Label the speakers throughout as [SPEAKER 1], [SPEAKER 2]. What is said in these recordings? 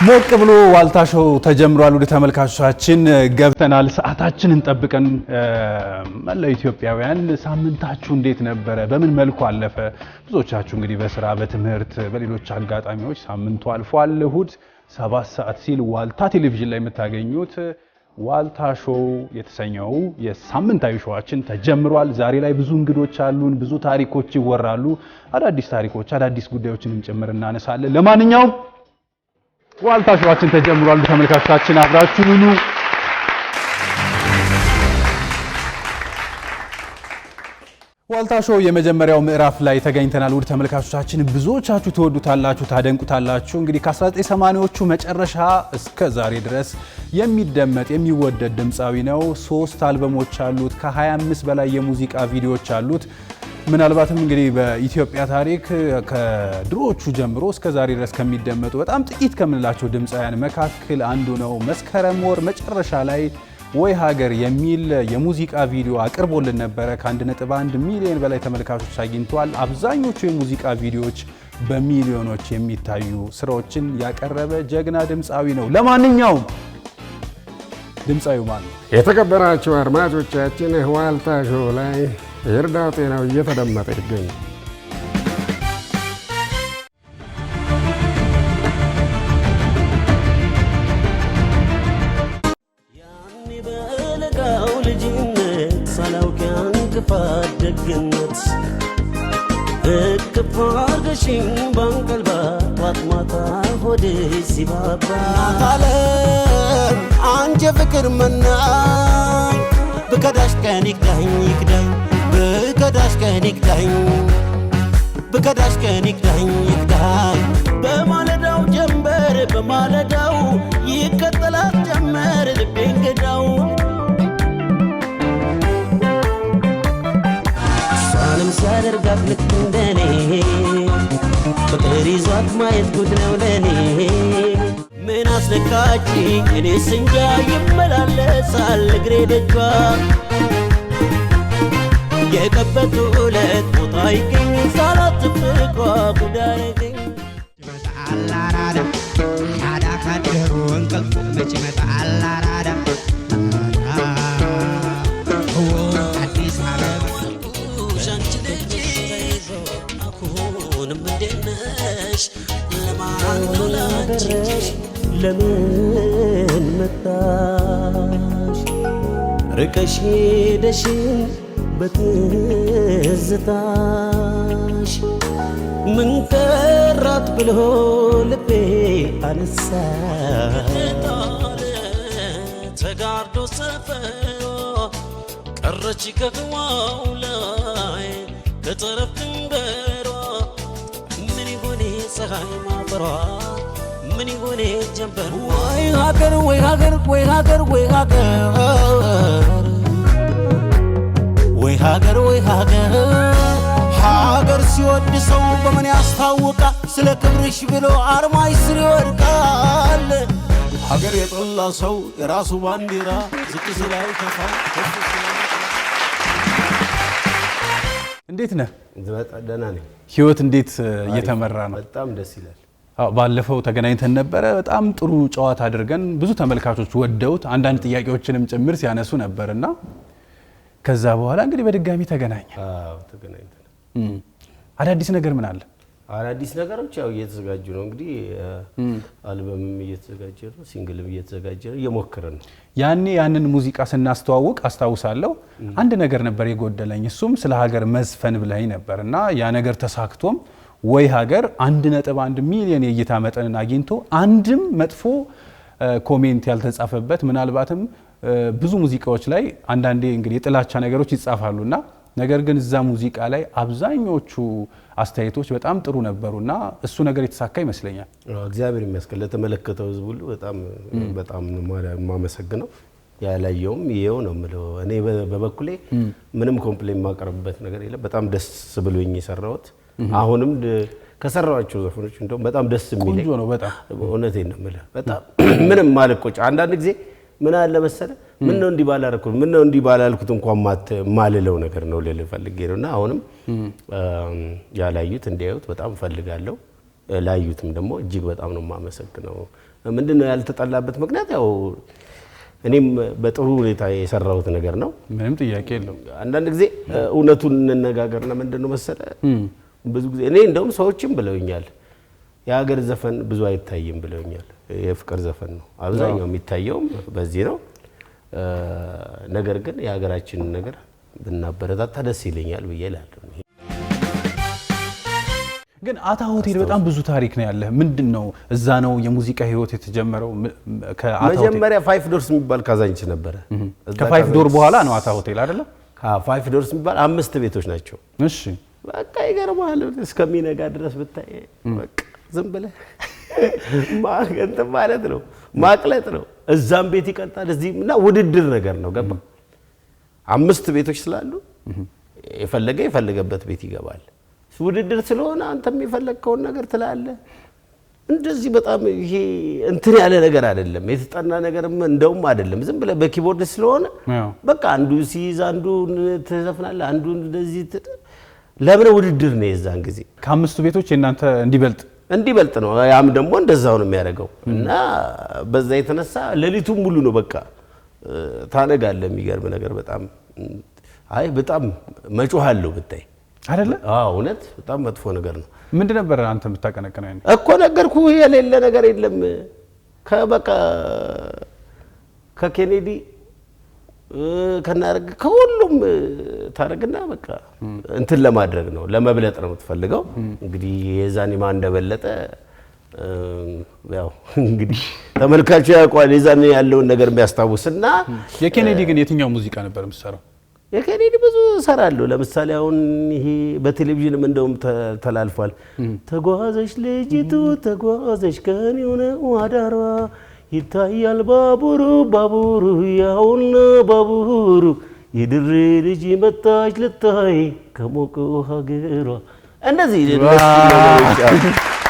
[SPEAKER 1] ሞቅ ብሎ ዋልታ ሾው ተጀምሯል። ወደ ተመልካቾቻችን ገብተናል። ሰዓታችንን ጠብቀን መላው ኢትዮጵያውያን ሳምንታችሁ እንዴት ነበረ? በምን መልኩ አለፈ? ብዙዎቻችሁ እንግዲህ በስራ በትምህርት በሌሎች አጋጣሚዎች ሳምንቱ አልፏል። እሁድ 7 ሰዓት ሲል ዋልታ ቴሌቪዥን ላይ የምታገኙት ዋልታ ሾው የተሰኘው የሳምንታዊ ሾዋችን ተጀምሯል። ዛሬ ላይ ብዙ እንግዶች አሉን። ብዙ ታሪኮች ይወራሉ። አዳዲስ ታሪኮች፣ አዳዲስ ጉዳዮችን ጭምር እናነሳለን። ለማንኛውም ዋልታ ሾዋችን ተጀምሯል። ተመልካቾቻችን አብራችሁን ሁኑ። ዋልታ ሾው የመጀመሪያው ምዕራፍ ላይ ተገኝተናል። ውድ ተመልካቾቻችን ብዙዎቻችሁ ተወዱታላችሁ፣ ታደንቁታላችሁ። እንግዲህ ከ1980ዎቹ መጨረሻ እስከ ዛሬ ድረስ የሚደመጥ የሚወደድ ድምፃዊ ነው። 3 አልበሞች አሉት። ከ25 በላይ የሙዚቃ ቪዲዮዎች አሉት። ምናልባትም እንግዲህ በኢትዮጵያ ታሪክ ከድሮዎቹ ጀምሮ እስከ ዛሬ ድረስ ከሚደመጡ በጣም ጥቂት ከምንላቸው ድምፃውያን መካከል አንዱ ነው። መስከረም ወር መጨረሻ ላይ ወይ ሀገር የሚል የሙዚቃ ቪዲዮ አቅርቦልን ነበረ። ከ1.1 ሚሊዮን በላይ ተመልካቾች አግኝቷል። አብዛኞቹ የሙዚቃ ቪዲዮዎች በሚሊዮኖች የሚታዩ ስራዎችን ያቀረበ ጀግና ድምፃዊ ነው። ለማንኛውም ድምፃዊው ማን ነው?
[SPEAKER 2] የተከበራችሁ አድማጮቻችን ዋልታ ሾው ላይ የእርዳው ጤናው እየተደመጠ ይገኛል።
[SPEAKER 3] ያኔ በለጋው ልጅነት ሳላውቅ ያንክፋት ደግነት እቅፍ አድርገሽኝ ባንቀልባ ጧት ማታ ሆዴ ሲባባ ናታለም አንቺ ፍቅር መናኝ ብከዳሽ ቀን ይክዳኝ ይክዳኝ ብከዳሽ ቀን ይክዳኝ ብከዳሽ ቀን ይክዳኝ ይክዳኝ በማለዳው ጀንበር በማለዳው ይከተላት ጀመር ልቤን ገዳው እሷንም ሲያደርጋት ልክ እንደኔ ፍቅር ይዟት ማየት ጉድ ነው ለኔ ምን አስነካችኝ እኔስ እንጃ ይመላለሳል እግሬ ደጇ የቀበቱ ዕለት ቦታ ይገኝ ሳላት ፍቅሯ ጉዳረገኝ
[SPEAKER 4] ይመጣል አራዳ ታዳ ካደሩ እንቅልፍ መች ይመጣል አራዳ አዲስ አበባ
[SPEAKER 3] ሻንቺ ተይዞ አሁንም እንዴት ነሽ ለማን ላንቺ ለምን መጣሽ ርቀሽ ሄደሽን በትዝታሽ ምን ቀራት ብሎ ልቤ አነሳ ተጋርዶ ሰፈሯ ቀረች ከህዋው ላይ ከጠረፍ ድንበሯ ምን ይሆኔ ፀሐይ ማፈሯ ምን ይሆኔ ጀንበር ወይ ሀገር ወይ ሀገር ወይ ሀገር ወይ ሀገር ወይ ሀገር ወይ ሀገር ሀገር ሲወድ ሰው በምን ያስታውቃል? ስለ ክብርሽ ብሎ አርማሽ ስር ይወድቃል። ሀገር የጠላ ሰው የራሱ ባንዲራ ዝቅ ሲላይ ከፋ
[SPEAKER 1] እንዴት ነህ?
[SPEAKER 2] ደህና ነኝ።
[SPEAKER 1] ህይወት እንዴት እየተመራ ነው?
[SPEAKER 2] በጣም ደስ ይላል።
[SPEAKER 1] ባለፈው ተገናኝተን ነበረ። በጣም ጥሩ ጨዋታ አድርገን ብዙ ተመልካቾች ወደውት አንዳንድ ጥያቄዎችንም ጭምር ሲያነሱ ነበርና ከዛ በኋላ እንግዲህ በድጋሚ ተገናኘ።
[SPEAKER 2] ተገናኝተን
[SPEAKER 1] አዳዲስ ነገር ምን አለ?
[SPEAKER 2] አዳዲስ ነገሮች ያው እየተዘጋጁ ነው። እንግዲህ አልበምም እየተዘጋጀ ነው፣ ሲንግልም እየተዘጋጀ ነው፣ እየሞከረን ነው።
[SPEAKER 1] ያኔ ያንን ሙዚቃ ስናስተዋውቅ አስታውሳለሁ አንድ ነገር ነበር የጎደለኝ። እሱም ስለ ሀገር መዝፈን ብለኝ ነበርና ያ ነገር ተሳክቶም ወይ ሀገር 1.1 ሚሊዮን የእይታ መጠንን አግኝቶ አንድም መጥፎ ኮሜንት ያልተጻፈበት ምናልባትም ብዙ ሙዚቃዎች ላይ አንዳንዴ እንግዲህ የጥላቻ ነገሮች ይጻፋሉና ነገር ግን እዛ ሙዚቃ ላይ አብዛኞቹ አስተያየቶች በጣም ጥሩ ነበሩና እሱ ነገር የተሳካ ይመስለኛል።
[SPEAKER 2] እግዚአብሔር ይመስገን። ለተመለከተው ህዝብ ሁሉ በጣም ማመሰግነው። ያላየውም ይሄው ነው የምለው። እኔ በበኩሌ ምንም ኮምፕሌን ማቀርብበት ነገር የለም። በጣም ደስ ብሎኝ የሰራሁት አሁንም ከሰራዋቸው ዘፈኖች እንደው በጣም ደስ የሚለኝ
[SPEAKER 1] ቆንጆ ነው። በጣም
[SPEAKER 2] እውነቴን ነው የምልህ። በጣም ምንም ማልቆጭ አንዳንድ ጊዜ ምን አለ መሰለህ ምን ነው እንዲህ ባላልኩት ምን ነው እንዲህ ባላልኩት እንኳን ማልለው ነገር ነው ልል ፈልጌ ነውና አሁንም ያላዩት እንዲያዩት በጣም ፈልጋለሁ። ላዩትም ደግሞ እጅግ በጣም ነው የማመሰግነው። ምንድነው ያልተጠላበት ምክንያት ያው እኔም በጥሩ ሁኔታ የሰራሁት ነገር ነው።
[SPEAKER 1] ምንም ጥያቄ የለውም።
[SPEAKER 2] አንዳንድ ጊዜ እውነቱን እንነጋገርና ምንድነው መሰለ ብዙ ጊዜ እኔ እንደውም ሰዎችም ብለውኛል የሀገር ዘፈን ብዙ አይታይም ብለውኛል። የፍቅር ዘፈን ነው አብዛኛው የሚታየውም በዚህ ነው። ነገር ግን የሀገራችንን ነገር ብናበረታታ ደስ ይለኛል ብዬ እላለሁ።
[SPEAKER 1] ግን አታ ሆቴል በጣም ብዙ ታሪክ ነው ያለ። ምንድነው እዛ ነው የሙዚቃ ህይወት የተጀመረው? ከአታ ሆቴል
[SPEAKER 2] መጀመሪያ 5 ዶርስ የሚባል ካዛንቺ ነበረ።
[SPEAKER 1] ከ5 ዶር በኋላ ነው አታ ሆቴል አይደለ?
[SPEAKER 2] 5 ዶርስ የሚባል 5 ቤቶች ናቸው።
[SPEAKER 1] እሺ
[SPEAKER 2] በቃ ይገርማል። እስከሚነጋ ድረስ ብታይ በቃ ዝም ብለህ ማገንት ማለት ነው ማቅለጥ ነው። እዛም ቤት ይቀጣል እዚህም እና ውድድር ነገር ነው። ገባ 5 ቤቶች ስላሉ የፈለገበት ቤት ይገባል። ውድድር ስለሆነ አንተም የፈለግከውን ነገር ትላለህ። እንደዚህ በጣም ይሄ እንትን ያለ ነገር አይደለም፣ የተጠና ነገርም እንደውም አይደለም። ዝም ብለህ በኪቦርድ ስለሆነ በቃ አንዱ ሲይዝ አንዱ ትዘፍናለህ፣ አንዱ እንደዚህ ለምን ውድድር ነው የዛን ጊዜ
[SPEAKER 1] ከ5ቱ ቤቶች የናንተ እንዲበልጥ
[SPEAKER 2] ነው። ያም ደግሞ እንደዛው ነው የሚያደርገው እና በዛ የተነሳ ሌሊቱን ሙሉ ነው በቃ ታነጋለህ። የሚገርም ነገር በጣም መጮህ አለው ብታይ
[SPEAKER 1] አይደለ?
[SPEAKER 2] እውነት በጣም መጥፎ ነገር ነው።
[SPEAKER 1] ምንድን ነበር አንተ የምታቀነቅነው?
[SPEAKER 2] እኮ ነገርኩህ የሌለ ነገር የለም። ከበቃ ከኬኔዲ ከናርግ ከሁሉም ታረግና በቃ እንትን ለማድረግ ነው ለመብለጥ ነው የምትፈልገው። እንግዲህ የዛኔ ማን እንደበለጠ ያው እንግዲህ ተመልካቹ ያውቃል የዛኔ ያለውን ነገር የሚያስታውስና።
[SPEAKER 1] የኬኔዲ ግን የትኛው ሙዚቃ ነበር የምትሰራው?
[SPEAKER 2] የኬኔዲ ብዙ እሰራለሁ። ለምሳሌ አሁን ይሄ በቴሌቪዥንም እንደውም ተላልፏል። ተጓዘች ልጅቱ ተጓዘች ከኔው ነው አዳሯ ይታያል ባቡሩ ያውና ባቡሩ የድሬ ልጅ መጣች ልታይ ከሞቀው ሀገሯ። እንደዚህ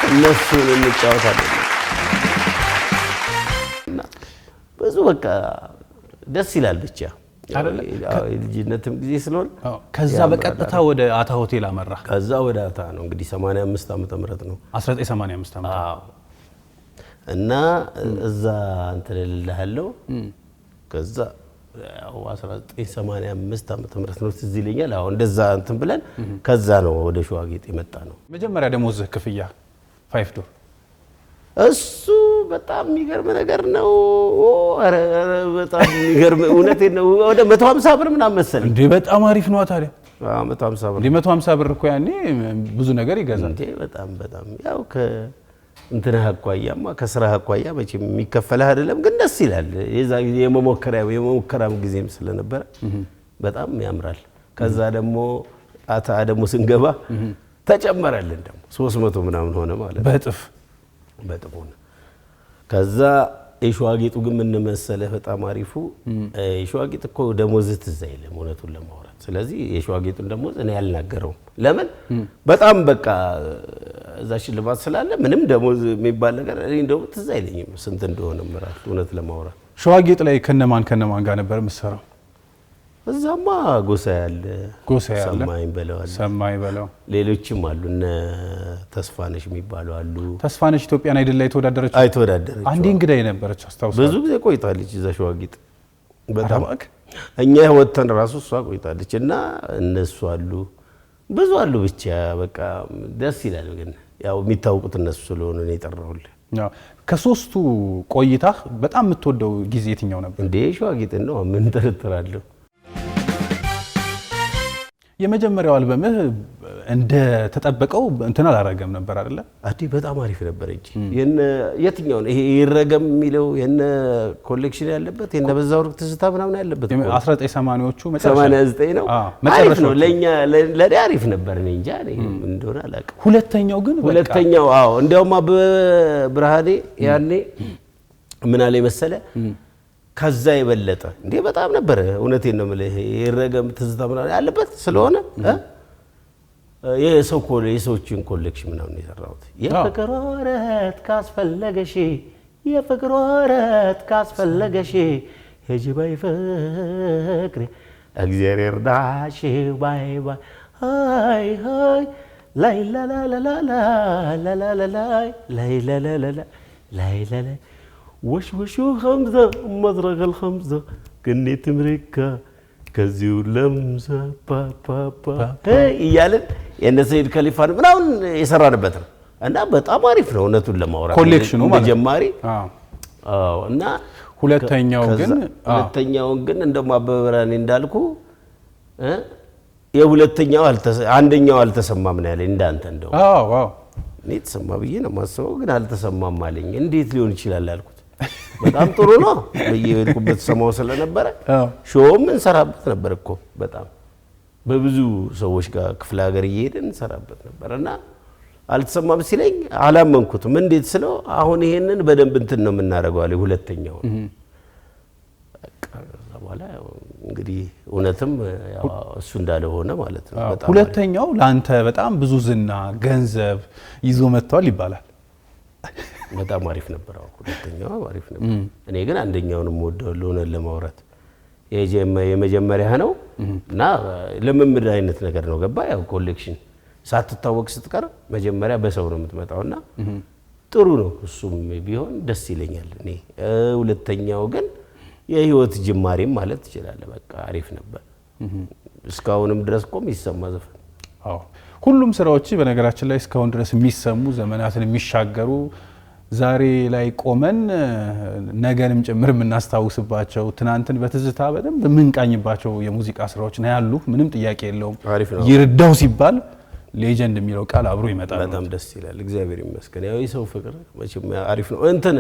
[SPEAKER 2] እነሱን እንጫወታለን እና ብዙ በቃ ደስ ይላል ብቻ የልጅነትም ጊዜ ስለሆነ።
[SPEAKER 1] ከዛ በቀጥታ ወደ አታ ሆቴል አመራ።
[SPEAKER 2] ከዛ ወደ አታ ነው እንግዲህ 85 ዓመተ ምህረት ነው
[SPEAKER 1] 1985 ዓመተ
[SPEAKER 2] እና እዛ እንትን እልልሃለሁ። ከዛ ያው 1985 ዓመተ ምህረት ነው ትዝ ይለኛል። አሁን እንደዛ እንትን ብለን ከዛ ነው ወደ ሸዋጌጥ የመጣ ነው።
[SPEAKER 1] መጀመሪያ ደሞዝ ክፍያ 5 ዶር
[SPEAKER 2] እሱ በጣም የሚገርም ነገር ነው። አረ በጣም የሚገርም እውነቴን ነው። ወደ 150 ብር ምናምን መሰለኝ።
[SPEAKER 1] እንዴ በጣም አሪፍ ነው ታዲያ።
[SPEAKER 2] 150 ብር
[SPEAKER 1] እንዴ 150 ብር እኮ ያኔ ብዙ ነገር ይገዛል።
[SPEAKER 2] እንዴ በጣም ያው እንትን አኳያማ ከስራ አኳያ መቼም የሚከፈልህ አይደለም፣ ግን ደስ ይላል። የዛ የመሞከራም ጊዜም ስለነበረ በጣም ያምራል። ከዛ ደግሞ አታ ደግሞ ስንገባ ተጨመረልን ደግሞ 300 ምናምን ሆነ ማለት በጥፍ ሆነ። ከዛ የሸዋጌጡ ግን ምን መሰለህ በጣም አሪፉ የሸዋጌጥ እኮ ደሞዝ ትዝ አይልም እውነቱን ለማውራት። ስለዚህ የሸዋጌጡን ደሞዝ እኔ ያልናገረውም ለምን በጣም በቃ እዛ ሽልማት ስላለ ምንም ደሞዝ የሚባል ነገር እኔ እንደው ትዝ አይለኝም ስንት እንደሆነ ምራት እውነት ለማውራት።
[SPEAKER 1] ሸዋጌጥ ላይ ከነማን ጋር ነበር የምትሰራው?
[SPEAKER 2] እዛማ ጎሳ ያለ
[SPEAKER 1] ሰማይ በለው
[SPEAKER 2] ሌሎችም አሉ እነ ተስፋነሽ የሚባሉ አሉ።
[SPEAKER 1] ተስፋነሽ ኢትዮጵያን አይደል ላይ ተወዳደረች አንዴ እንግዳ የነበረች አስታውሳለሁ።
[SPEAKER 2] ብዙ ጊዜ ቆይታለች እዛ ሸዋጌጥ በጣም እኛ ወተን ራሱ እሷ ቆይታለች እና እነሱ አሉ ብዙ አሉ። ብቻ በቃ ደስ ይላል። ግን ያው የሚታወቁት እነሱ ስለሆነ ነው የጠራሁልህ።
[SPEAKER 1] ከሶስቱ ቆይታ በጣም የምትወደው ጊዜ የትኛው ነበር?
[SPEAKER 2] እንዴ ሸዋጌጥ ነው ምን ጥርጥራለሁ።
[SPEAKER 1] የመጀመሪያው አልበምህ እንደ ተጠበቀው እንትን አላረገም ነበር አይደለ?
[SPEAKER 2] አዲ በጣም አሪፍ ነበር እንጂ የትኛው ነው ይሄ ይረገም የሚለው የነ ኮሌክሽን ያለበት የነ በዛው ወርቅ ትዝታ ምናምን ያለበት
[SPEAKER 1] 1980ዎቹ መጨረሻ
[SPEAKER 2] 89 ነው አሪፍ ነው። ለኔ አሪፍ ነበር። እኔ እንጃ እንደሆነ አላውቅም። ሁለተኛው እንደውም በብርሃኔ ያኔ ምን አለ መሰለ ከዛ የበለጠ እንዴ በጣም ነበር። እውነቴን ነው የምልህ ይረገም ትዝታ ምናምን ያለበት ስለሆነ የሰዎችን ኮሌክሽን ምናምን የሰራሁት የፍቅር ወረት ካስፈለገሽ ሄጂ ባይ ፍቅሬ እግዚአብሔር ዳሽ ባይ ሃይ ላይ ላይ ወሽ ወሹ ኸምዛ መድረገል ኸምዛ ቅኔት ምሪካ ከዚሁ ለምዛ ፓፓፓ እያልን የእነ ሰይድ ከሊፋን ምናምን የሰራንበት ነው እና በጣም አሪፍ ነው እውነቱን ለማውራት
[SPEAKER 1] ኮሌክሽኑ ማለት
[SPEAKER 2] ጀማሪ እና ሁለተኛውን ግን እንደማበበራኔ እንዳልኩ የሁለተኛው አንደኛው አልተሰማም ነው ያለኝ እንዳንተ እንደው እኔ ተሰማ ብዬ ነው ማሰበው ግን አልተሰማም አለኝ እንዴት ሊሆን ይችላል አልኩት በጣም ጥሩ ነው በየሄድኩበት ሰማው ስለነበረ ሾውም እንሰራበት ነበር እኮ በጣም በብዙ ሰዎች ጋር ክፍለ ሀገር እየሄድን እንሰራበት ነበርና አልተሰማም ሲለኝ አላመንኩትም እንዴት ስለው አሁን ይሄንን በደንብ እንትን ነው የምናደርገው አለ ሁለተኛው በኋላ እንግዲህ እውነትም እሱ እንዳለ ሆነ ማለት ነው በጣም
[SPEAKER 1] ሁለተኛው ላንተ በጣም ብዙ ዝና ገንዘብ ይዞ መጥቷል ይባላል
[SPEAKER 2] በጣም አሪፍ ነበር ሁለተኛው አሪፍ ነበር እኔ ግን አንደኛውንም ወደው ለማውራት የመጀመሪያ ነው እና ለምምድ አይነት ነገር ነው ገባ ያው ኮሌክሽን ሳትታወቅ ስትቀር መጀመሪያ በሰው ነው የምትመጣውና ጥሩ ነው እሱም ቢሆን ደስ ይለኛል እኔ ሁለተኛው ግን የህይወት ጅማሬም ማለት ይችላል በቃ አሪፍ ነበር እስካሁንም ድረስ ቆም ይሰማ ዘፈን
[SPEAKER 1] ሁሉም ስራዎች በነገራችን ላይ እስካሁን ድረስ የሚሰሙ ዘመናትን የሚሻገሩ ዛሬ ላይ ቆመን ነገንም ጭምር የምናስታውስባቸው ትናንትን በትዝታ በደንብ የምንቃኝባቸው የሙዚቃ ስራዎች ነው ያሉ ምንም ጥያቄ የለውም ይርዳው ሲባል ሌጀንድ የሚለው ቃል አብሮ ይመጣል
[SPEAKER 2] በጣም ደስ ይላል እግዚአብሔር ይመስገን ያው የሰው ፍቅር መቼም አሪፍ ነው እንትን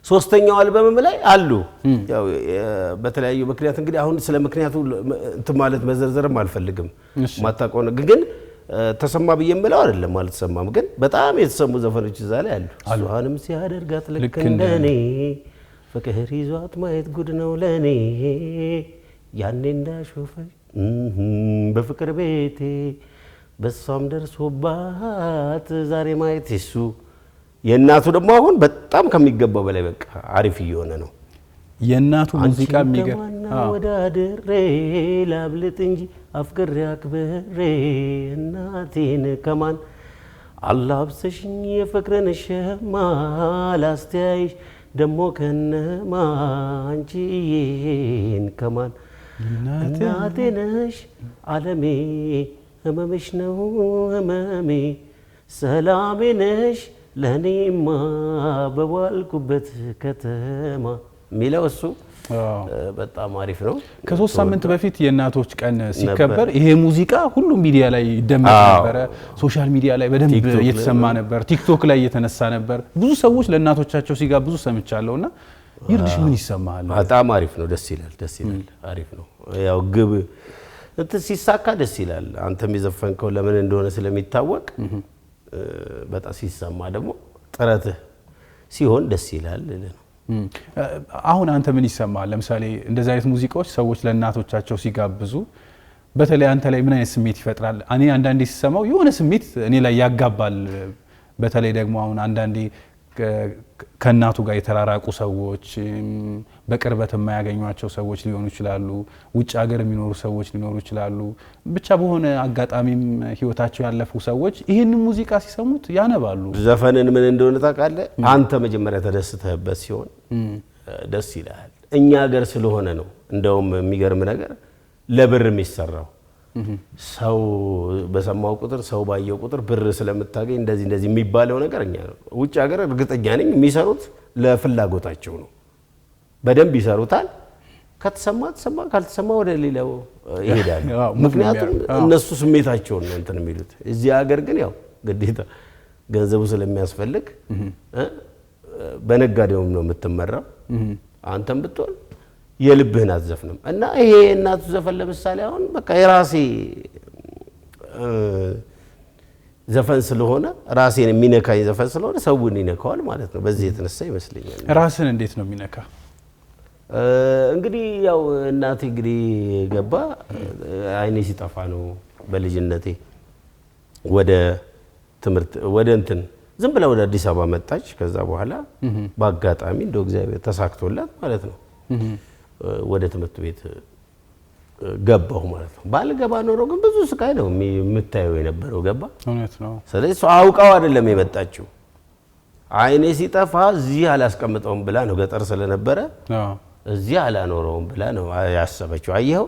[SPEAKER 2] ሶስተኛው አልበም ላይ አሉ ያው በተለያዩ ምክንያት እንግዲህ አሁን ስለ ምክንያቱ እንትን ማለት መዘርዘርም አልፈልግም ማታውቀው ግን ተሰማ በየምለው አይደለም አልተሰማም ግን በጣም የተሰሙ ዘፈኖች እዛ ላይ አሉ ሱሃንም ሲያደርጋት ልክ እንደኔ ፍቅር ይዟት ማየት ጉድ ነው ለኔ ያኔ እንዳሾፈኝ በፍቅር ቤቴ በሷም ደርሶባት ዛሬ ማየት እሱ የእናቱ ደግሞ አሁን በጣም ከሚገባው በላይ በቃ አሪፍ እየሆነ ነው
[SPEAKER 1] የእናቱ ሙዚቃ የሚገርም
[SPEAKER 2] ወዳድሬ ላብልጥ እንጂ አፍቅሬ አክብሬ እናቴን ከማን አላብሰሽኝ የፍቅርን ሸማ ላስተያይሽ ደሞ ከነማ አንቺዬን ከማን እናቴ ነሽ ዓለሜ ህመምሽ ነው ህመሜ ሰላሜ ነሽ ለኔማ በዋልኩበት ከተማ ሚለው እሱ በጣም አሪፍ ነው
[SPEAKER 1] ከ3 ሳምንት በፊት የእናቶች ቀን ሲከበር ይሄ ሙዚቃ ሁሉም ሚዲያ ላይ ይደመጥ ነበር ሶሻል ሚዲያ ላይ በደንብ እየተሰማ ነበር ቲክቶክ ላይ እየተነሳ ነበር ብዙ ሰዎች ለእናቶቻቸው ሲጋብዙ ሰምቻለሁና ይርድሽ ምን ይሰማል
[SPEAKER 2] በጣም አሪፍ ነው ደስ ይላል አሪፍ ነው ያው ግብ ሲሳካ ደስ ይላል አንተም የዘፈንከው ለምን እንደሆነ ስለሚታወቅ በጣም ሲሰማ ደግሞ ጥረት ሲሆን ደስ ይላል
[SPEAKER 1] አሁን አንተ ምን ይሰማል ለምሳሌ እንደዚህ አይነት ሙዚቃዎች ሰዎች ለእናቶቻቸው ሲጋብዙ በተለይ አንተ ላይ ምን አይነት ስሜት ይፈጥራል እኔ አንዳንዴ ሲሰማው የሆነ ስሜት እኔ ላይ ያጋባል በተለይ ደግሞ አሁን አንዳንዴ ከእናቱ ጋር የተራራቁ ሰዎች በቅርበት የማያገኟቸው ሰዎች ሊሆኑ ይችላሉ ውጭ ሀገር የሚኖሩ ሰዎች ሊኖሩ ይችላሉ ብቻ በሆነ አጋጣሚም ህይወታቸው ያለፉ ሰዎች ይሄንን ሙዚቃ ሲሰሙት ያነባሉ
[SPEAKER 2] ዘፈንን ምን እንደሆነ ታውቃለህ አንተ መጀመሪያ ተደስተህበት ሲሆን ደስ ይላል እኛ ሀገር ስለሆነ ነው እንደውም የሚገርም ነገር ለብር የሚሰራው ሰው በሰማው ቁጥር ሰው ባየው ቁጥር ብር ስለምታገኝ እንደዚህ የሚባለው ነገር እኛ ነው ውጭ ሀገር እርግጠኛ ነኝ የሚሰሩት ለፍላጎታቸው ነው በደንብ ይሰሩታል ከተሰማ ካልተሰማ ወደ ሌላው ይሄዳሉ ምክንያቱም እነሱ ስሜታቸውን ነው እንትን የሚሉት እዚህ ሀገር ግን ያው ግዴታ ገንዘቡ ስለሚያስፈልግ በነጋዴውም ነው የምትመራው አንተም ብትሆን የልብህን አትዘፍንም እና ይሄ እናቱ ዘፈን ለምሳሌ አሁን በቃ የራሴ ዘፈን ስለሆነ ራሴን የሚነካኝ ዘፈን ስለሆነ ሰውን ይነካዋል ማለት ነው በዚህ የተነሳ ይመስለኛል
[SPEAKER 1] ራስን እንዴት ነው የሚነካ
[SPEAKER 2] እንግዲህ ያው እናቴ እንግዲህ ገባ አይኔ ሲጠፋ ነው በልጅነቴ ወደ ትምርት ወደ እንትን ዝም ብላ ወደ አዲስ አበባ መጣች ከዛ በኋላ በአጋጣሚ እንደው እግዚአብሔር ተሳክቶላት ማለት ነው ወደ ትምህርት ቤት ገባሁ ማለት ነው። ባልገባ ኖሮ ግን ብዙ ስቃይ ነው የምታየው የነበረው ገባ።
[SPEAKER 1] እውነት ነው።
[SPEAKER 2] ስለዚህ እሷ አውቃው አይደለም የመጣችው። አይኔ ሲጠፋ እዚህ አላስቀምጠውም ብላ ነው ገጠር ስለነበረ እዚህ አላኖረውም ብላ ነው ያሰበችው። አየኸው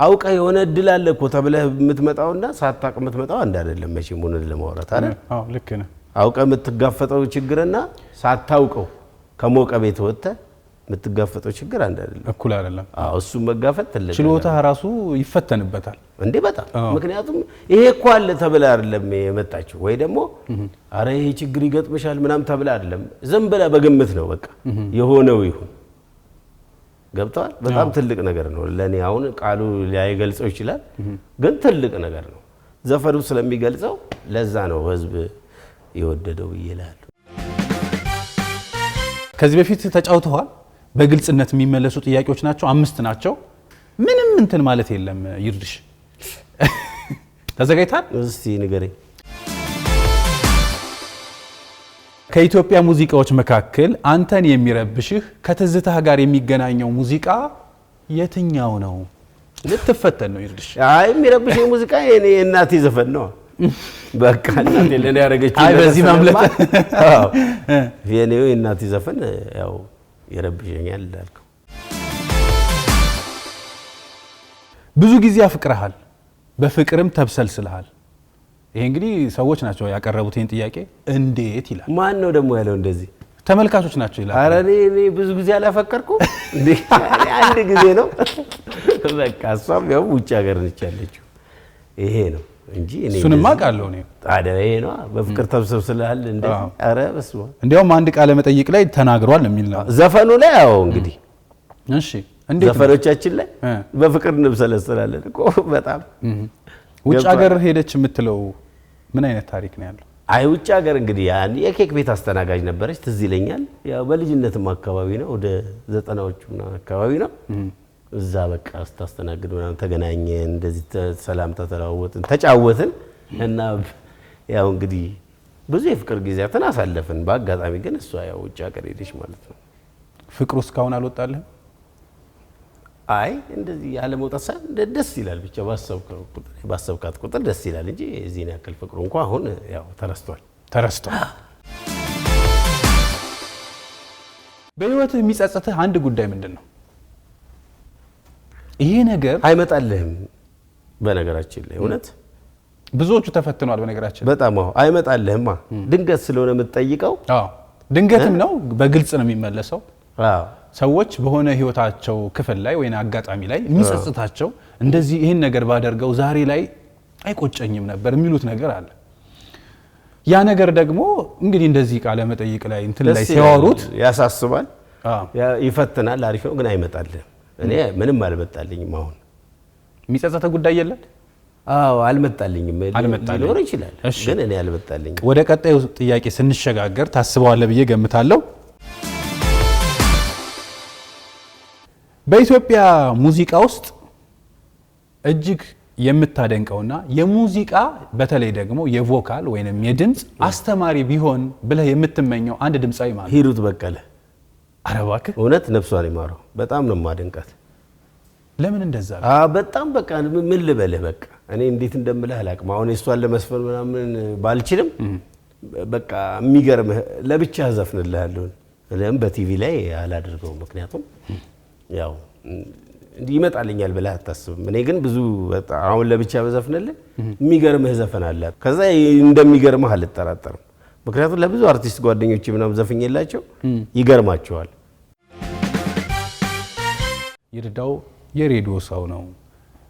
[SPEAKER 2] አውቃ የሆነ እድል አለ እኮ ተብለህ የምትመጣውና ሳታውቅ የምትመጣው አንድ አይደለም መቼም ሆነ ለማውራት አይደል?
[SPEAKER 1] አዎ ልክ ነህ።
[SPEAKER 2] አውቃ የምትጋፈጠው ችግርና ሳታውቀው ከሞቀ ቤት ወጥተህ የምትጋፈጠው ችግር አንድ አይደለም፣
[SPEAKER 1] እኩል አይደለም።
[SPEAKER 2] አዎ እሱ መጋፈጥ ትልቅ
[SPEAKER 1] ችሎታ ራሱ ይፈተንበታል
[SPEAKER 2] እንዴ በጣም። ምክንያቱም ይሄ እኮ አለ ተብለ አይደለም የመጣችው፣ ወይ ደግሞ አረ ይሄ ችግር ይገጥምሻል ምናም ተብለ አይደለም፣ ዝም ብላ በግምት ነው በቃ የሆነው ይሁን። ገብቷል? በጣም ትልቅ ነገር ነው ለኔ። አሁን ቃሉ ላይገልጸው ይችላል፣ ግን ትልቅ ነገር ነው ዘፈኑ ስለሚገልጸው። ለዛ ነው ህዝብ የወደደው ይላል። ከዚህ በፊት ተጫውተዋል። በግልጽነት የሚመለሱ ጥያቄዎች ናቸው፣ 5 ናቸው። ምንም እንትን ማለት የለም። ይርድሽ ተዘጋጅታል? እስቲ ንገረኝ። ከኢትዮጵያ ሙዚቃዎች መካከል አንተን የሚረብሽህ ከትዝታህ ጋር የሚገናኘው ሙዚቃ የትኛው ነው? ልትፈተን ነው ይርድሽ። አይ የሚረብሽኝ ሙዚቃ የኔ እናቴ ዘፈን ነው። በቃ እናቴ ለኔ ያረጋችው። አይ በዚህ ማምለጥ አዎ የኔው እናቴ ዘፈን ያው ይረብሽኛል እንዳልከው። ብዙ ጊዜ አፍቅረሃል፣ በፍቅርም ተብሰልስልሃል። ይሄ እንግዲህ ሰዎች ናቸው ያቀረቡት ይሄን ጥያቄ። እንዴት ይላል። ማን ነው ደግሞ ያለው እንደዚህ? ተመልካቾች ናቸው ይላል። ኧረ እኔ ብዙ ጊዜ አላፈቀርኩም እንዴ፣ አንድ ጊዜ ነው በቃ። እሷም ያው ውጭ ሀገር ነች ያለችው። ይሄ ነው እንጂ እኔ እሱንም አውቃለሁ እኔ። ታዲያ ይሄ ነው በፍቅር ተብሰልስልሃል እንዴ? ኧረ በስመ አብ። እንዲያውም አንድ ቃለ መጠይቅ ላይ ተናግሯል የሚል ነው ዘፈኑ ላይ። ያው እንግዲህ እሺ፣ እንዴት ዘፈኖቻችን ላይ በፍቅር እንብሰለስላለን እኮ በጣም። ውጭ ሀገር ሄደች የምትለው ምን አይነት ታሪክ ነው ያለው? አይ ውጭ ሀገር እንግዲህ ያን የኬክ ቤት አስተናጋጅ ነበረች ትዝ ይለኛል። ያው በልጅነትም አካባቢ ነው ወደ 90ዎቹ አካባቢ ነው። እዛ በቃ ስታስተናግድ ምናምን ተገናኘን፣ እንደዚህ ሰላምታ ተለዋወጥን፣ ተጫወትን እና ያው እንግዲህ ብዙ የፍቅር ጊዜያትን አሳለፍን። በአጋጣሚ ግን እሷ ያው ውጭ ሀገር ሄደች ማለት ነው። ፍቅሩ እስካሁን አልወጣልህም? አይ እንደዚህ ያለ መውጣት ሳይሆን ደስ ይላል ብቻ ባሰብካት ቁጥር ደስ ይላል እንጂ እዚህን ያክል ፍቅሩ እንኳን አሁን ያው ተረስቷል። በህይወትህ የሚጸጽትህ አንድ ጉዳይ ምንድን ነው? ይሄ ነገር አይመጣልህም። በነገራችን ላይ እውነት ብዙዎቹ ተፈትኗል። በነገራችን በጣም አይመጣልህማ። ድንገት ስለሆነ የምትጠይቀው ድንገትም ነው፣ በግልጽ ነው የሚመለሰው። ሰዎች በሆነ ህይወታቸው ክፍል ላይ ወይ አጋጣሚ ላይ የሚጸጽታቸው እንደዚህ ይሄን ነገር ባደርገው ዛሬ ላይ አይቆጨኝም ነበር የሚሉት ነገር አለ። ያ ነገር ደግሞ እንግዲህ እንደዚህ ቃለ መጠይቅ ላይ እንትን ላይ ሲያወሩት ያሳስባል፣ ይፈትናል። አሪፍ ነው ግን አይመጣልህም። እኔ ምንም አልመጣልኝም። አሁን የሚጸጸተ ጉዳይ የለም። አዎ አልመጣልኝም። ሊኖር ይችላል ግን እኔ አልመጣልኝም። ወደ ቀጣዩ ጥያቄ ስንሸጋገር ታስበዋለህ ብዬ ገምታለሁ። በኢትዮጵያ ሙዚቃ ውስጥ እጅግ የምታደንቀውና የሙዚቃ በተለይ ደግሞ የቮካል ወይንም የድምጽ አስተማሪ ቢሆን ብለህ የምትመኘው አንድ ድምጻዊ ማለት? ሂሩት በቀለ። ኧረ እባክህ እውነት ነፍሷን ይማረው። በጣም ነው የማደንቃት። ለምን እንደዛ? በጣም በቃ ምን ልበልህ፣ በቃ እኔ እንዴት እንደምልህ አላውቅም። አሁን እሷን ለመስፈን ምናምን ባልችልም በቃ የሚገርምህ ለብቻ ዘፍንልሃለሁ። ለምን በቲቪ ላይ አላደርገው? ምክንያቱም ያው ይመጣልኛል ብለህ አታስብም። እኔ ግን ብዙ አሁን ለብቻ በዘፍንልህ የሚገርምህ ዘፈን አለ። ከዛ እንደሚገርምህ አልጠራጠርም። ምክንያቱም ለብዙ አርቲስት ጓደኞቼ ምናምን ዘፍኜላቸው ይገርማቸዋል። ይርዳው የሬዲዮ ሰው ነው።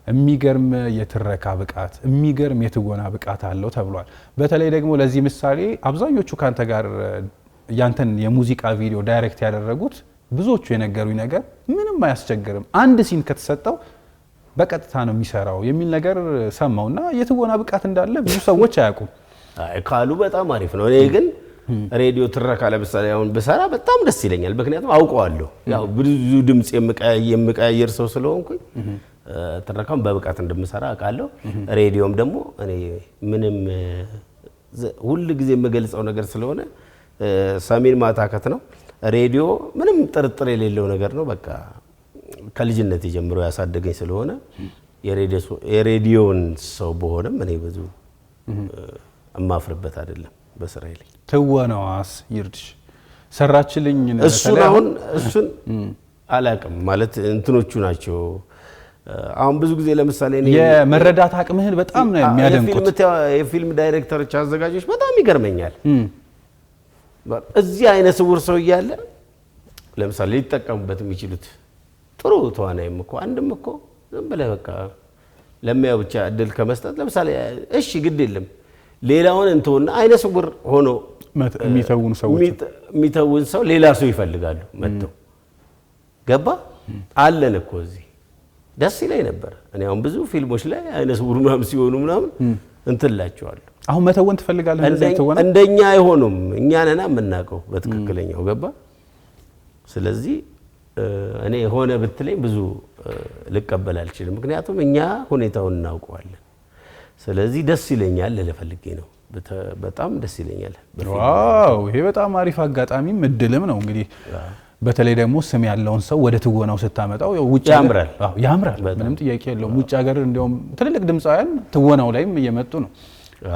[SPEAKER 2] የሚገርም የትረካ ብቃት፣ የሚገርም የትወና ብቃት አለው ተብሏል። በተለይ ደግሞ ለዚህ ምሳሌ አብዛኞቹ ካንተ ጋር ያንተን የሙዚቃ ቪዲዮ ዳይሬክት ያደረጉት ብዙዎቹ የነገሩኝ ነገር ምንም አያስቸግርም፣ አንድ ሲን ከተሰጠው በቀጥታ ነው የሚሰራው የሚል ነገር ሰማውና የትወና ብቃት እንዳለ ብዙ ሰዎች አያውቁም። ካሉ በጣም አሪፍ ነው። እኔ ግን ሬዲዮ ትረካ ለምሳሌ አሁን ብሰራ በጣም ደስ ይለኛል። ምክንያቱም አውቀዋለሁ፣ ያው ብዙ ድምጽ የምቀያየር ሰው ስለሆንኩኝ ትረካውን በብቃት እንደምሰራ አውቃለሁ። ሬዲዮም ደግሞ እኔ ምንም ሁሉ ጊዜ የምገልጸው ነገር ስለሆነ ሰሜን ማታከት ነው። ሬዲዮ ምንም ጥርጥር የሌለው ነገር ነው። በቃ ከልጅነት ጀምሮ ያሳደገኝ ስለሆነ የሬዲዮን ሰው በሆነም እኔ ብዙ እማፍርበት አይደለም በስራዬ ላይ።
[SPEAKER 1] ትወናዋስ ይርድሽ ሰራችልኝ
[SPEAKER 2] እሱን አላቅም ማለት እንትኖቹ ናቸው። አሁን ብዙ ጊዜ ለምሳሌ እኔ
[SPEAKER 1] የመረዳት አቅምህን በጣም ነው የሚያደንቁት
[SPEAKER 2] የፊልም ዳይሬክተሮች አዘጋጆች በጣም ይገርመኛል። እዚህ አይነት ስውር ሰው እያለ ለምሳሌ ሊጠቀሙበት የሚችሉት ጥሩ ተዋናይም እኮ አንድም እኮ ዝም ብለህ በቃ ለሚያው ብቻ እድል ከመስጠት ለምሳሌ እሺ ግድ የለም ሌላውን እንተውና አይነ ስውር ሆኖ የሚተውን ሰው ሌላ ሰው ይፈልጋሉ መጥተው ገባ አለን እኮ እዚህ ደስ ይለኝ ነበር። እኔ አሁን ብዙ ፊልሞች ላይ አይነ ስውር ምናምን ሲሆኑ ምናምን እንትላቸዋለሁ።
[SPEAKER 1] አሁን መተወን ትፈልጋለህ?
[SPEAKER 2] እንደኛ አይሆኑም። እኛ ነና የምናውቀው በትክክለኛው ገባ። ስለዚህ እኔ ሆነ ብትለኝ ብዙ ልቀበል አልችልም። ምክንያቱም እኛ ሁኔታውን እናውቀዋለን። ስለዚህ ደስ ይለኛል ለፈልጌ ነው። በጣም ደስ ይለኛል።
[SPEAKER 1] ዋው ይሄ በጣም አሪፍ አጋጣሚም እድልም ነው እንግዲህ በተለይ ደግሞ ስም ያለውን ሰው ወደ ትወናው ስታመጣው ውጭ ያምራል። ምንም ጥያቄ የለውም። ውጭ ሀገር እንደውም ትልልቅ ድምፃውያን ትወናው ላይም እየመጡ ነው።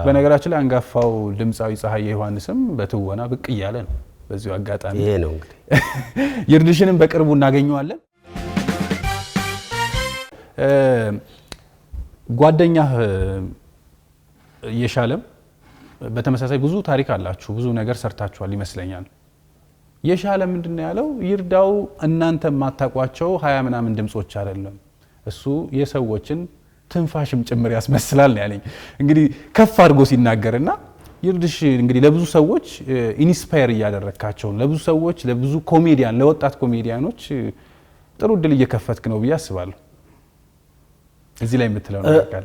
[SPEAKER 1] በነገራችን ላይ አንጋፋው ድምፃዊ ፀሐዬ ዮሐንስም በትወና ብቅ እያለ ነው። በዚሁ አጋጣሚ
[SPEAKER 2] ይሄ ነው እንግዲህ
[SPEAKER 1] ይርድሽንም በቅርቡ እናገኘዋለን። ጓደኛህ የሻለም በተመሳሳይ ብዙ ታሪክ አላችሁ፣ ብዙ ነገር ሰርታችኋል ይመስለኛል። የሻለም ምንድነው ያለው? ይርዳው እናንተ ማታቋቸው 20 ምናምን ድምጾች አይደለም እሱ የሰዎችን ትንፋሽም ጭምር ያስመስላል ነው ያለኝ። እንግዲህ ከፍ አድርጎ ሲናገርና ይርድሽ እንግዲህ ለብዙ ሰዎች ኢንስፓየር እያደረካቸው ለብዙ ሰዎች ለብዙ ኮሜዲያን ለወጣት ኮሜዲያኖች ጥሩ እድል እየከፈትክ ነው ብዬ አስባለሁ። እዚህ ላይ የምትለው ነገር ካለ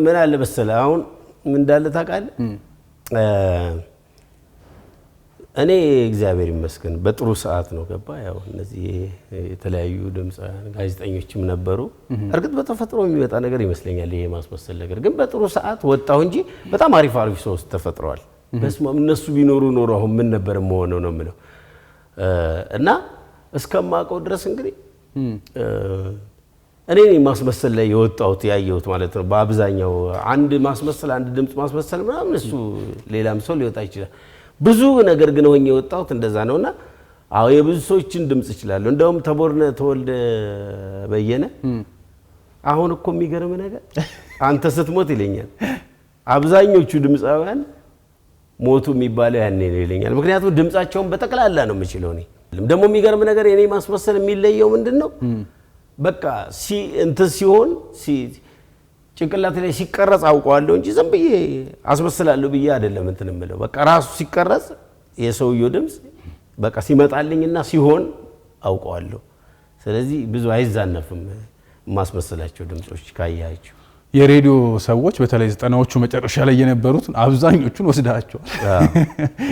[SPEAKER 2] ምን አለ መሰለህ አሁን ምን እንዳለ ታውቃለህ? እኔ እግዚአብሔር ይመስገን በጥሩ ሰዓት ነው ገባ። ያው እነዚህ የተለያዩ ድምፃውያን ጋዜጠኞችም ነበሩ። እርግጥ በተፈጥሮ የሚመጣ ነገር ይመስለኛል ይሄ ማስመሰል ነገር፣ ግን በጥሩ ሰዓት ወጣሁ እንጂ በጣም አሪፍ ሰዎች ተፈጥረዋል። በስማም እነሱ ቢኖሩ ኖሮ አሁን ምን ነበር መሆነው ነው የምለው። እና እስከማውቀው ድረስ እንግዲህ እኔ ማስመሰል ላይ የወጣሁት ያየሁት ማለት ነው። በአብዛኛው አንድ ማስመሰል አንድ ድምፅ ማስመሰል ምናምን እሱ ሌላም ሰው ሊወጣ ይችላል። ብዙ ነገር ግን ሆኜ የወጣሁት እንደዛ ነውና አዎ የብዙ ሰዎችን ድምጽ ይችላል። እንደውም ተቦርነ ተወልደ በየነ አሁን እኮ የሚገርም ነገር አንተ ስትሞት ይለኛል አብዛኞቹ ድምጻውያን ሞቱ የሚባለው ያኔ ነው ይለኛል። ምክንያቱም ድምጻቸውን በተቀላላ ነው የምችለው እኔ። ደግሞ የሚገርም ነገር የኔ ማስመሰል የሚለየው ምንድነው? በቃ እንትን ሲሆን ጭንቅላት ላይ ሲቀረጽ አውቀዋለሁ እንጂ ዝም ብዬ አስመስላለሁ ብዬ አይደለም እንትን እምለው። በቃ ራሱ ሲቀረጽ የሰውየው ድምጽ በቃ ሲመጣልኝና ሲሆን አውቀዋለሁ። ስለዚህ ብዙ አይዛነፍም ማስመሰላቸው ድምጾች ካያችሁ።
[SPEAKER 1] የሬዲዮ ሰዎች በተለይ 90ዎቹ መጨረሻ ላይ የነበሩት አብዛኞቹን ወስዳቸዋል።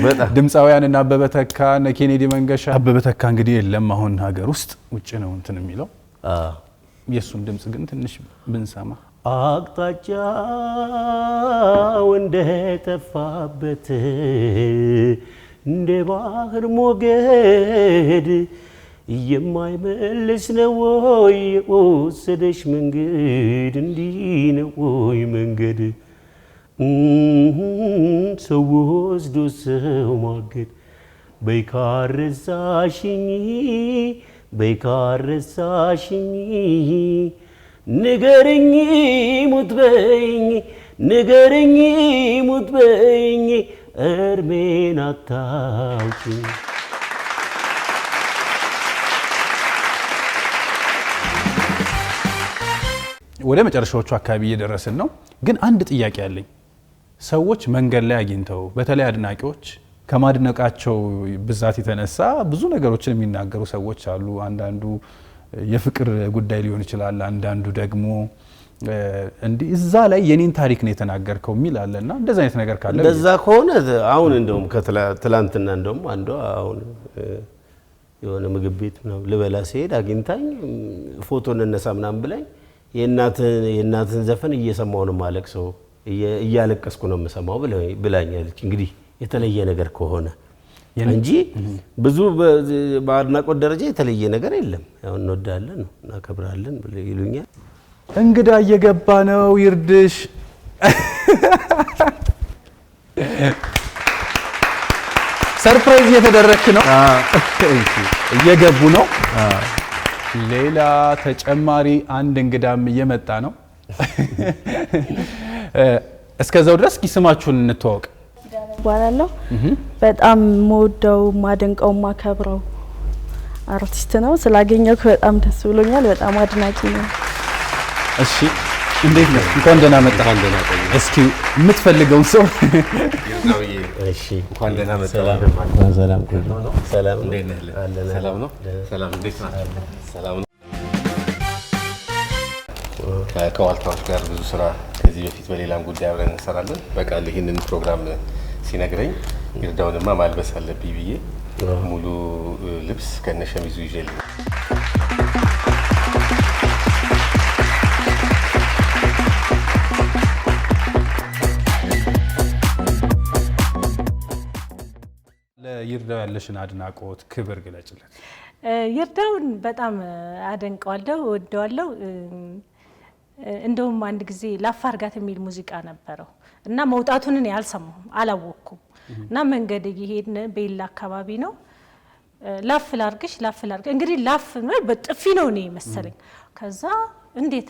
[SPEAKER 2] በጣም
[SPEAKER 1] ድምፃውያን እና አበበ ተካ እና ኬኔዲ መንገሻ። አበበ ተካ እንግዲህ የለም አሁን ሀገር ውስጥ ውጭ ነው እንትን የሚለው። የሱን ድምጽ ግን ትንሽ ብንሰማ
[SPEAKER 2] አቅጣጫው እንደጠፋበት እንደ ባህር ሞገድ የማይመልስ ነው ወይ የወሰደሽ መንገድ እንዲህ ነው ወይ መንገድ ሰው ወስዶ ሰው ማገድ በይካረሳሽኝ ንገረኝ ሙት በይኝ ንገረኝ ሙት በይኝ እርሜን አታውቂኝ።
[SPEAKER 1] ወደ መጨረሻዎቹ አካባቢ እየደረስን ነው። ግን አንድ ጥያቄ አለኝ። ሰዎች መንገድ ላይ አግኝተው በተለይ አድናቂዎች ከማድነቃቸው ብዛት የተነሳ ብዙ ነገሮችን የሚናገሩ ሰዎች አሉ። አንዳንዱ የፍቅር ጉዳይ ሊሆን ይችላል፣ አንዳንዱ ደግሞ እንዲህ እዛ ላይ የኔን ታሪክ ነው የተናገርከው የሚል አለና እንደዛ አይነት ነገር ካለ
[SPEAKER 2] እንደዛ ከሆነ አሁን እንደውም ከትላንትና እንደውም አንዷ አሁን የሆነ ምግብ ቤት ነው ልበላ ሲሄድ አግኝታኝ ፎቶ እንነሳ ምናምን ብላኝ የእናትን ዘፈን እየሰማሁ ነው ማለቅሰው እያለቀስኩ ነው የምሰማው ብላኛለች። እንግዲህ የተለየ ነገር ከሆነ እንጂ ብዙ በአድናቆት ደረጃ የተለየ ነገር የለም። ያው እንወዳለን ነው እናከብራለን ብለው ይሉኛል።
[SPEAKER 1] እንግዳ እየገባ ነው። ይርድሽ ሰርፕራይዝ እየተደረክ ነው። እየገቡ ነው። ሌላ ተጨማሪ አንድ እንግዳም እየመጣ ነው። እስከዛው ድረስ ስማችሁን እንተዋወቅ።
[SPEAKER 5] ባላለሁ በጣም ሞደው ማደንቀው ማከብረው አርቲስት ነው። ስላገኘው በጣም ደስ ብሎኛል። በጣም አድናቂ ነው።
[SPEAKER 1] እሺ እንዴት ነው? እንኳን ደህና መጣህ። እስኪ የምትፈልገውን ሰው
[SPEAKER 2] እሺ
[SPEAKER 6] እንኳን ደህና መጣህ።
[SPEAKER 2] ሰላም ሰላም
[SPEAKER 6] እንዴት ነህ? ሰላም ነው። ሰላም እንዴት ናችሁ? ሰላም ነው። ከዋልታዎች ጋር ብዙ ስራ ከዚህ በፊት በሌላም ጉዳይ አብረን እንሰራለን። በቃል ይህንን ፕሮግራም ሲነግረኝ ይርዳውንማ ማልበስ አለብኝ ብዬ ሙሉ ልብስ ከነሸሚዙ ይዤልኝ
[SPEAKER 1] ለይርዳው ያለሽን አድናቆት ክብር ግለጭለት።
[SPEAKER 7] ይርዳውን በጣም አደንቀዋለሁ፣ እወደዋለሁ። እንደውም አንድ ጊዜ ላፋርጋት የሚል ሙዚቃ ነበረው እና መውጣቱን እኔ አልሰማሁም አላወቅኩም። እና መንገድ እየሄድን ቤላ አካባቢ ነው ላፍ ላርግሽ እንግዲህ ላፍ ነው በጥፊ ነው እኔ መሰለኝ። ከዛ እንዴት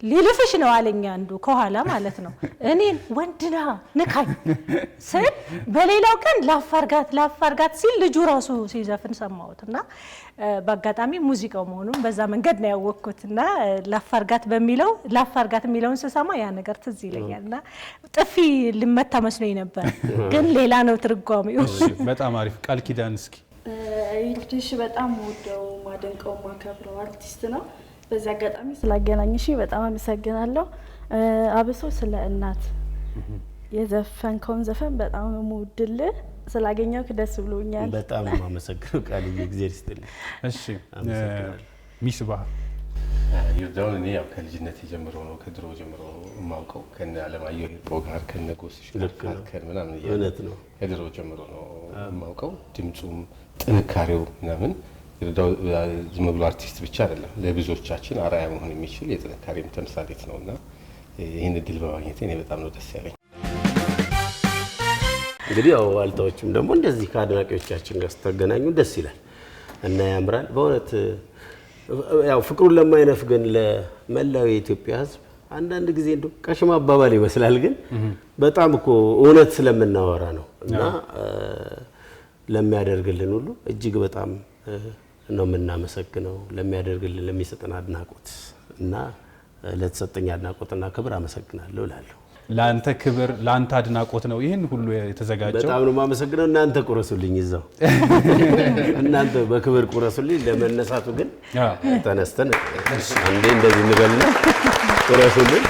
[SPEAKER 7] ሊልፍሽ ነው አለኝ አንዱ ከኋላ ማለት ነው። እኔን ወንድና ንካኝ ስል በሌላው ቀን ላፋርጋት ሲል ልጁ ራሱ ሲዘፍን ሰማሁትና በአጋጣሚ ሙዚቃው መሆኑን በዛ መንገድ ነው ያወቅኩትና ላፋርጋት የሚለውን ስሰማ ያ ነገር ትዝ ይለኛልና ጥፊ ልመታ መስሎኝ ነበር፣ ግን ሌላ ነው ትርጓሜው።
[SPEAKER 1] በጣም አሪፍ ቃል ኪዳን። እስኪ
[SPEAKER 5] ይርድሽ በጣም ወደው ማደንቀው ማከብረው አርቲስት ነው። በዚህ አጋጣሚ ስላገናኝሽ በጣም አመሰግናለሁ። አብሶ ስለ እናት የዘፈንከውን ዘፈን በጣም ነው የምወድልህ። ስላገኘው ደስ ብሎኛል።
[SPEAKER 2] በጣም ነው የማመሰግነው ቃልዬ፣ እግዚአብሔር ይስጥልኝ።
[SPEAKER 1] እሺ ሚስባህ
[SPEAKER 6] ይርዳውን እኔ ያው ከልጅነት ጀምሮ ነው ከድሮ ጀምሮ የማውቀው ከነ አለማየሁ ሂርጶ ጋር ከነ ጎስሽ ጋር ምናምን
[SPEAKER 2] እውነት ነው።
[SPEAKER 6] ከድሮ ጀምሮ ነው የማውቀው። ድምጹም ጥንካሬው ምናምን ይርዳው ዝም ብሎ አርቲስት ብቻ አይደለም፣ ለብዙዎቻችን አርአያ መሆን የሚችል የጥንካሬም ተምሳሌት ነውና ይህን እድል በማግኘቴ እኔ በጣም ነው ደስ ያለኝ።
[SPEAKER 2] እንግዲህ ያው ዋልታዎችም ደግሞ እንደዚህ ከአድናቂዎቻችን ጋር ስተገናኙ ደስ ይላል እና ያምራል በእውነት። ያው ፍቅሩን ለማይነፍገን ለመላው የኢትዮጵያ ሕዝብ አንዳንድ ጊዜ እንደው ቀሽማ አባባል ይመስላል፣ ግን በጣም እኮ እውነት ስለምናወራ ነው እና ለሚያደርግልን ሁሉ እጅግ በጣም ነው የምናመሰግነው። ለሚያደርግልን ለሚሰጠን አድናቆት እና ለተሰጠኝ አድናቆትና ክብር አመሰግናለሁ እላለሁ።
[SPEAKER 1] ለአንተ ክብር ለአንተ አድናቆት ነው ይህን ሁሉ የተዘጋጀው።
[SPEAKER 2] በጣም ነው የማመሰግነው። እናንተ ቁረሱልኝ፣ እዛው እናንተ በክብር ቁረሱልኝ። ለመነሳቱ ግን ተነስተን አንዴ እንደዚህ እንበልና ቁረሱልኝ።